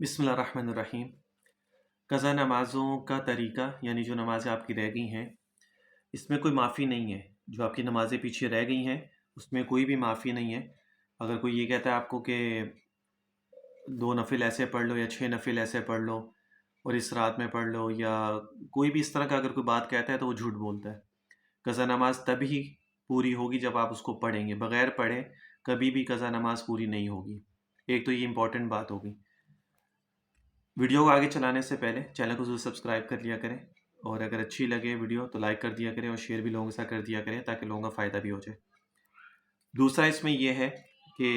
बिस्मिल्लाहिर्रहमानिर्रहीम। क़ज़ा नमाज़ों का तरीक़ा यानी जो नमाज़ें आपकी रह गई हैं, इसमें कोई माफ़ी नहीं है। जो आपकी नमाज़ें पीछे रह गई हैं, उसमें कोई भी माफ़ी नहीं है। अगर कोई ये कहता है आपको कि 2 नफ़िल ऐसे पढ़ लो या 6 नफ़िल ऐसे पढ़ लो और इस रात में पढ़ लो, या कोई भी इस तरह का अगर कोई बात कहता है तो वो झूठ बोलता है। क़ज़ा नमाज़ तभी पूरी होगी जब आप उसको पढ़ेंगे। बग़ैर पढ़े कभी भी क़ज़ा नमाज़ पूरी नहीं होगी। एक तो ये इम्पॉर्टेंट बात होगी। वीडियो को आगे चलाने से पहले चैनल को ज़रूर सब्सक्राइब कर लिया करें, और अगर अच्छी लगे वीडियो तो लाइक कर दिया करें और शेयर भी लोगों के साथ कर दिया करें ताकि लोगों का फ़ायदा भी हो जाए। दूसरा इसमें यह है कि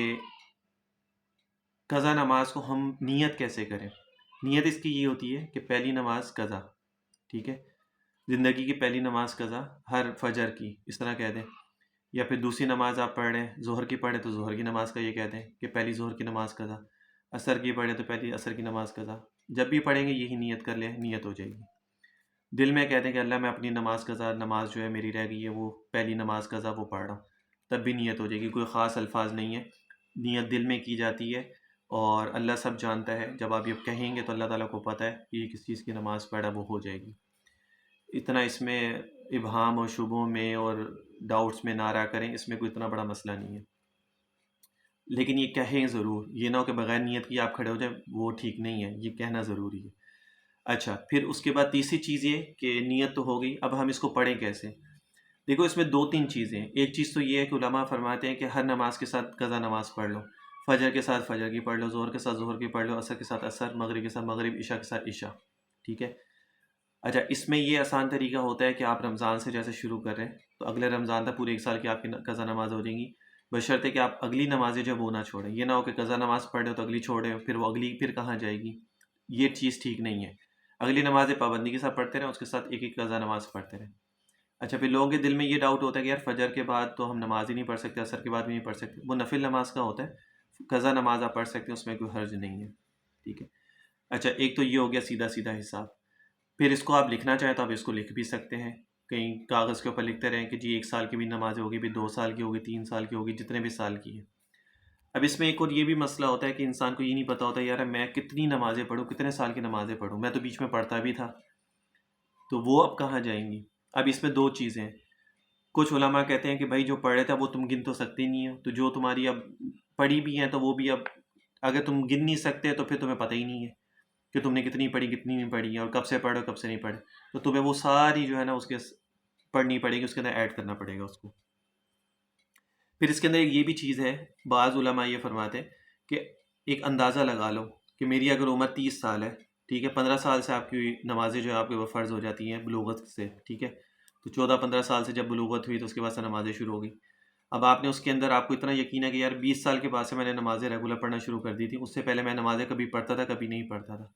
क़ज़ा नमाज को हम नियत कैसे करें। नियत इसकी ये होती है कि पहली नमाज क़ज़ा, ठीक है, ज़िंदगी की पहली नमाज क़ज़ा, हर फजर की इस तरह कह दें, या फिर दूसरी नमाज आप पढ़ रहे हैं, ज़ोहर की पढ़ें तो ज़ोहर की नमाज़ का ये कह दें कि पहली ज़ोहर की नमाज़ क़ज़ा, असर की पढ़ें तो पहली असर की नमाज़ क़ज़ा। जब भी पढ़ेंगे यही नियत कर लें, नियत हो जाएगी। दिल में कह दें कि अल्लाह मैं अपनी नमाज क़ज़ा, नमाज जो है मेरी रह गई है वो पहली नमाज क़ज़ा वो पढ़ रहा हूँ, तब भी नियत हो जाएगी। कोई ख़ास अल्फाज नहीं है, नियत दिल में की जाती है और अल्लाह सब जानता है। जब आप ये कहेंगे तो अल्लाह ताला को पता है कि ये किस चीज़ की नमाज़ पढ़ा, वो हो जाएगी। इतना इसमें इबहाम और शुबों में और डाउट्स में ना रहा करें, इसमें कोई इतना बड़ा मसला नहीं है। लेकिन ये कहें ज़रूर, ये ना हो कि बग़ैर नियत किए आप खड़े हो जाएं, वो ठीक नहीं है, ये कहना ज़रूरी है। अच्छा, फिर उसके बाद तीसरी चीज़ ये कि नियत तो हो गई, अब हम इसको पढ़ें कैसे? देखो, इसमें 2-3 चीज़ें हैं। एक चीज़ तो ये है कि उलमा फरमाते हैं कि हर नमाज के साथ क़ज़ा नमाज़ पढ़ लो। फ़जर के साथ फ़जर की पढ़ लो, ज़ोहर के साथ ज़ोहर की पढ़ लो, असर के साथ असर, मगरिब के साथ मगरिब, इशा के साथ इशा, ठीक है? अच्छा, इसमें ये आसान तरीका होता है कि आप रमज़ान से जैसे शुरू कर रहे हैं, तो अगले रमज़ान तक पूरे 1 साल की आपकी क़ज़ा नमाज़ हो जाएंगी, बशर्ते कि आप अगली नमाज़ें जो है वो ना छोड़ें। ये ना हो कि क़ज़ा नमाज़ पढ़ रहे हो तो अगली छोड़ रहे हो, फिर वो अगली फिर कहाँ जाएगी? ये चीज़ ठीक नहीं है। अगली नमाज़ें पाबंदी के साथ पढ़ते रहें, उसके साथ एक-एक क़ज़ा नमाज़ पढ़ते रहें। अच्छा, फिर लोगों के दिल में ये डाउट होता है कि यार फ़जर के बाद तो हम नमाज़ ही नहीं पढ़ सकते, असर के बाद भी नहीं पढ़ सकते। वो नफ़िल नमाज का होता है, क़ज़ा नमाज़ आप पढ़ सकते हैं, उसमें कोई हर्ज नहीं है, ठीक है। अच्छा, एक तो ये हो गया सीधा-सीधा हिसाब। फिर इसको आप लिखना चाहें तो आप इसको लिख भी सकते हैं। कहीं कागज़ के ऊपर लिखते रहें कि जी 1 साल की भी नमाज़ें होगी, फिर 2 साल की होगी, 3 साल की होगी, जितने भी साल की है। अब इसमें एक और ये भी मसला होता है कि इंसान को ये नहीं पता होता यार मैं कितनी नमाज़ें पढ़ूँ, कितने साल की नमाज़ें पढ़ूँ, मैं तो बीच में पढ़ता भी था, तो वो अब कहाँ जाएँगी? अब इसमें 2 चीज़ें हैं। कुछ उलमा कहते हैं कि भाई जो पढ़े थे वो तुम गिन तो सकते नहीं हो, तो जो तुम्हारी अब पढ़ी भी हैं तो वो भी अब अगर तुम गिन नहीं सकते तो फिर तुम्हें पता ही नहीं है कि तुमने कितनी पढ़ी, कितनी नहीं पढ़ी है, और कब से पढ़े, कब से नहीं पढ़े। तो तुम्हें वो सारी जो है ना उसके पढ़नी पड़ेगी, उसके अंदर ऐड करना पड़ेगा उसको। फिर इसके अंदर एक ये भी चीज़ है, बाज़ उलमा ये फरमाते हैं कि एक अंदाज़ा लगा लो कि मेरी अगर उम्र 30 साल है, ठीक है, 15 साल से आपकी नमाज़ें जो है आपके ऊपर फ़र्ज़ हो जाती हैं बुलूगत से, ठीक है। तो 14-15 साल से जब बुलूगत हुई तो उसके बाद से नमाज़ें शुरू हो गई। अब आपने उसके अंदर आपको इतना यकीन है कि यार 20 साल के बाद से मैंने नमाज़ें रेगुलर पढ़ना शुरू कर दी थी, उससे पहले मैं नमाज़ें कभी पढ़ता था, कभी नहीं पढ़ता था।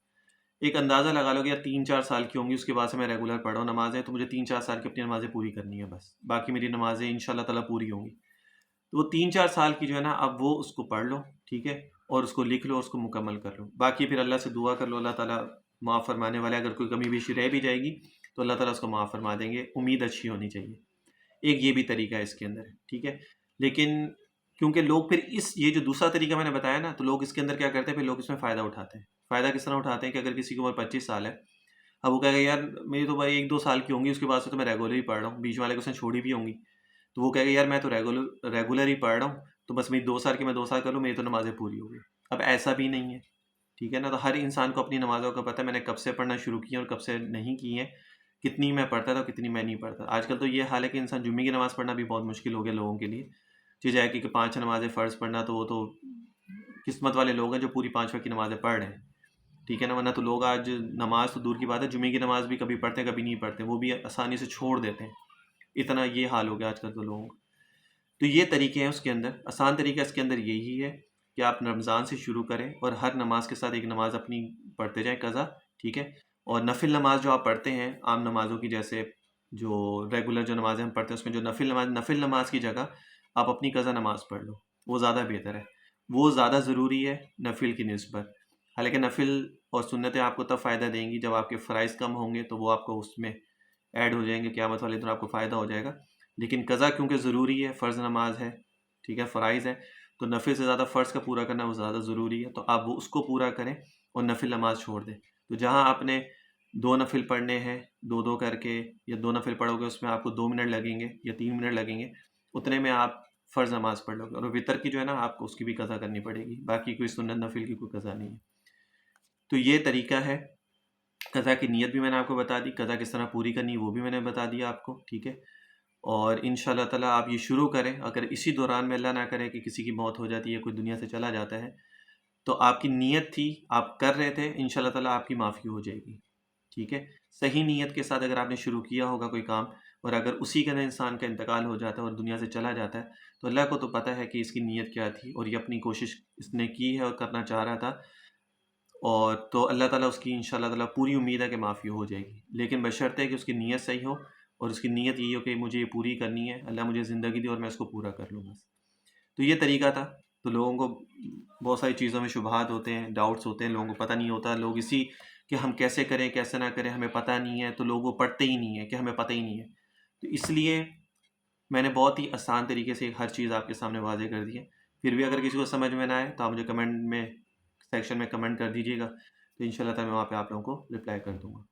एक अंदाज़ा लगा लो कि यार 3-4 साल की होंगी, उसके बाद से मैं रेगुलर पढ़ रहा हूँ नमाज़ें, तो मुझे 3-4 साल की अपनी नमाज़ें पूरी करनी है बस। बाकी मेरी नमाज़ें इंशाअल्लाह ताला पूरी होंगी। तो वो 3-4 साल की जो है ना, अब वो उसको पढ़ लो, ठीक है? और उसको लिख लो, उसको मुकम्मल कर लो। बाकी फिर अल्लाह से दुआ कर लो, अल्लाह ताला माफ़ फरमाने वाला है। अगर कोई कमी पेशी रह भी जाएगी, तो अल्लाह ताला उसको माफ़ फरमा देंगे। उम्मीद अच्छी होनी चाहिए। एक ये भी तरीका है इसके अंदर, ठीक है? लेकिन क्योंकि लोग फिर इस ये जो दूसरा तरीका मैंने बताया ना, तो लोग इसके अंदर क्या करते हैं, फिर लोग इसमें फ़ायदा उठाते हैं। फ़ायदा किस तरह उठाते हैं कि अगर किसी की उम्र 25 साल है, अब वो कहेगा यार मेरी तो भाई 1-2 साल की होंगी, उसके बाद से तो मैं रेगुलर ही पढ़ रहा हूँ, बीच वाले को उसने छोड़ी भी होंगी। तो वो कहेगा यार मैं तो रेगुलर रेगुलर ही पढ़ रहा हूँ, तो बस मेरी 2 साल की मैं 2 साल कर लूँ, मेरी तो नमाज़ें पूरी हो गई। अब ऐसा भी नहीं है, ठीक है ना? तो हर इंसान को अपनी नमाज़ों का पता है, मैंने कब से पढ़ना शुरू की है और कब से नहीं की है, कितनी मैं पढ़ता था, कितनी मैं नहीं पढ़ता। आजकल तो ये हाल है कि इंसान जुम्मे की नमाज़ पढ़ना भी बहुत मुश्किल हो गया लोगों के लिए। चीज़ है कि 5 नमाज़ें फ़र्ज़ पढ़ना, तो वो तो किस्मत वाले लोग हैं जो पूरी 5 वक़्त की नमाज़ें पढ़ रहे हैं, ठीक है ना? वरना तो लोग आज नमाज़ तो दूर की बात है, जुम्मे की नमाज़ भी कभी पढ़ते हैं, कभी नहीं पढ़ते, वो भी आसानी से छोड़ देते हैं। इतना ये हाल हो गया आजकल तो लोगों का। तो ये तरीके हैं उसके अंदर। आसान तरीका इसके अंदर यही है कि आप रमज़ान से शुरू करें और हर नमाज के साथ एक नमाज़ अपनी पढ़ते जाएँ क़ज़ा, ठीक है? और नफ़िल नमाज़ जो आप पढ़ते हैं आम नमाज़ों की, जैसे जो रेगुलर जो नमाज़ें हम पढ़ते हैं उसमें जो नफ़िल नमाज़ की जगह आप अपनी क़ज़ा नमाज़ पढ़ लो, वो ज़्यादा बेहतर है। वो ज़्यादा ज़रूरी है नफ़िल की निस्बत। हालाँकि नफ़िल और सुन्नतें आपको तब फ़ायदा देंगी जब आपके फ़राइज़ कम होंगे, तो वो आपको उसमें ऐड हो जाएँगे, क़यामत वाले दिन आपको फ़ायदा हो जाएगा। लेकिन क़ज़ा क्योंकि ज़रूरी है, फ़र्ज़ नमाज है, ठीक है, फ़राइज़ है, तो नफ़िल से ज़्यादा फ़र्ज़ का पूरा करना वो ज़्यादा ज़रूरी है, तो आप वो उसको पूरा करें। اور نفل نماز چھوڑ دیں. تو جہاں آپ نے 2 نفل پڑھنے ہیں 2 کر کے، یا 2 نفل پڑھو گے اس میں آپ کو 2 منٹ لگیں گے یا 3 منٹ لگیں گے، اتنے میں آپ فرض نماز پڑھ لو گے. اور وطر کی جو ہے نا آپ کو اس کی بھی قضا کرنی پڑے گی، باقی کوئی سنت نفل کی کوئی قضا نہیں ہے. تو یہ طریقہ ہے. قضا کی نیت بھی میں نے آپ کو بتا دی، قضا کس طرح پوری کرنی ہے وہ بھی میں نے بتا دیا آپ کو، ٹھیک ہے. اور ان شاء اللہ تعالیٰ آپ یہ شروع کریں. اگر اسی دوران میں اللہ نہ کرے کہ کسی کی موت ہو جاتی ہے، کوئی دنیا سے چلا جاتا ہے، تو آپ کی نیت تھی، آپ کر رہے تھے، ان شاء اللہ تعالیٰ آپ کی معافی ہو جائے گی، ٹھیک ہے. صحیح نیت کے ساتھ اگر آپ نے شروع کیا ہوگا کوئی کام، اور اگر اسی کے اندر انسان کا انتقال ہو جاتا ہے اور دنیا سے چلا جاتا ہے، تو اللہ کو تو پتہ ہے کہ اس کی نیت کیا تھی، اور یہ اپنی کوشش اس نے کی ہے اور کرنا چاہ رہا تھا. اور تو اللہ تعالیٰ اس کی ان شاء اللہ تعالیٰ پوری امید ہے کہ معافی ہو جائے گی، لیکن بشرطے کہ اس کی نیت صحیح ہو، اور اس کی نیت یہی ہو کہ مجھے یہ پوری کرنی ہے، اللہ مجھے زندگی دی اور میں اس کو پورا کر لوں گا. تو یہ طریقہ تھا. تو لوگوں کو بہت ساری چیزوں میں شبہات ہوتے ہیں، ڈاؤٹس ہوتے ہیں، لوگوں کو پتہ نہیں ہوتا. لوگ اسی کہ ہم کیسے کریں کیسے نہ کریں ہمیں پتہ نہیں ہے، تو لوگ وہ پڑھتے ہی نہیں ہے کہ ہمیں پتہ ہی نہیں ہے. تو اس لیے میں نے بہت ہی آسان طریقے سے ہر چیز آپ کے سامنے واضح کر دی ہے. پھر بھی اگر کسی کو سمجھ میں نہ آئے تو آپ مجھے کمنٹ میں سیکشن میں کمنٹ کر دیجیے گا، تو ان شاء اللہ تعالیٰ میں وہاں پہ آپ لوگوں کو رپلائی کر دوں گا.